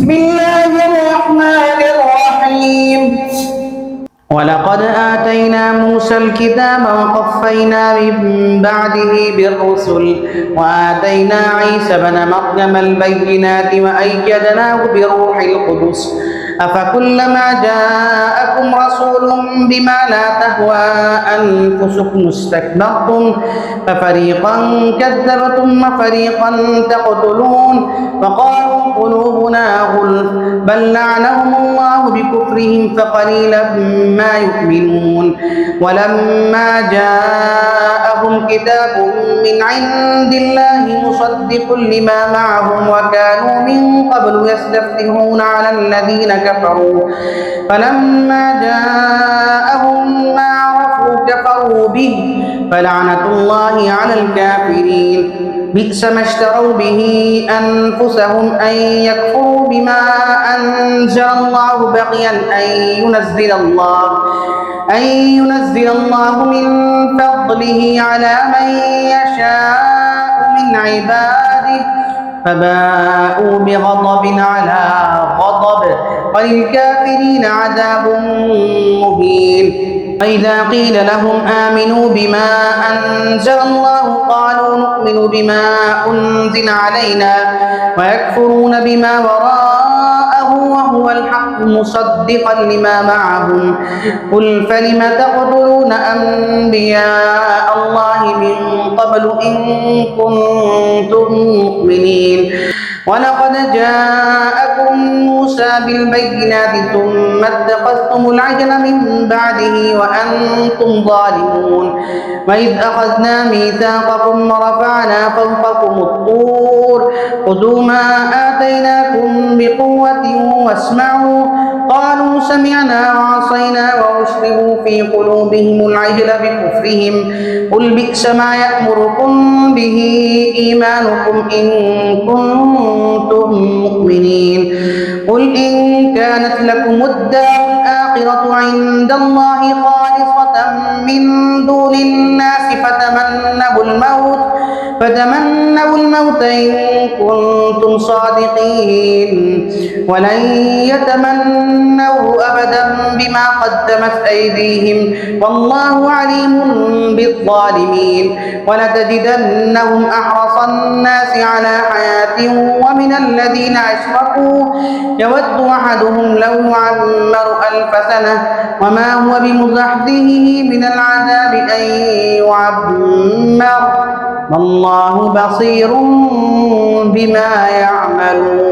بسم الله الرحمن الرحيم ولقد آتينا موسى الكتاب وقفينا من بعده بالرسل وآتينا عيسى بن مريم البينات وأيدناه بروح القدس أفكلما جاءكم رسول بما لا تهوى أنفسكم استكبرتم ففريقا كذبتم وفريقا تقتلون وقالوا قلوبنا غلف بل لعنهم الله بكفرهم فقليلا ما يؤمنون ولما جاءهم كتاب من عند الله مصدق لما معهم وكانوا من قبل يستفتحون على الذين كفروا فلما جاءهم ما عرفوا كفروا به فلعنة الله على الكافرين بئس ما اشتروا به أنفسهم أن يكفروا بما أنزل الله بغيا أن ينزل الله من فضله على من يشاء من عباده فباءوا بغضب على غضب وللكافرين عذاب مهين وإذا قيل لهم آمنوا بما أنزل الله قالوا نؤمن بما أنزل علينا ويكفرون بما وراءه وهو الحق مصدقا لما معهم قل فلم تقتلون أنبياء الله من قبل إن كنتم مؤمنين ولقد جاءكم موسى بالبينات ثم اتخذتم العجل من بعده وأنتم ظالمون وإذ أخذنا ميثاقكم ورفعنا فوقكم الطور خذوا ما آتيناكم بقوة واسمعوا قالوا سمعنا وعصينا وأشربوا في قلوبهم العجل بكفرهم قل بئس ما يأمركم به إيمانكم إن كنتم مؤمنين قل إن كانت لكم الدار الآخرة عند الله خالصة من دون الناس فتمنوا الموت إن كنتم صادقين ولن يتمنوا أبدا بما قدمت أيديهم والله عليم بالظالمين ولتجدنهم أحرص الناس على حياة ومن الذين أشركوا يود أحدهم لو يعمر 1000 سنة وما هو بمزحزحه من العذاب أن يعمر والله بصير بما يعملون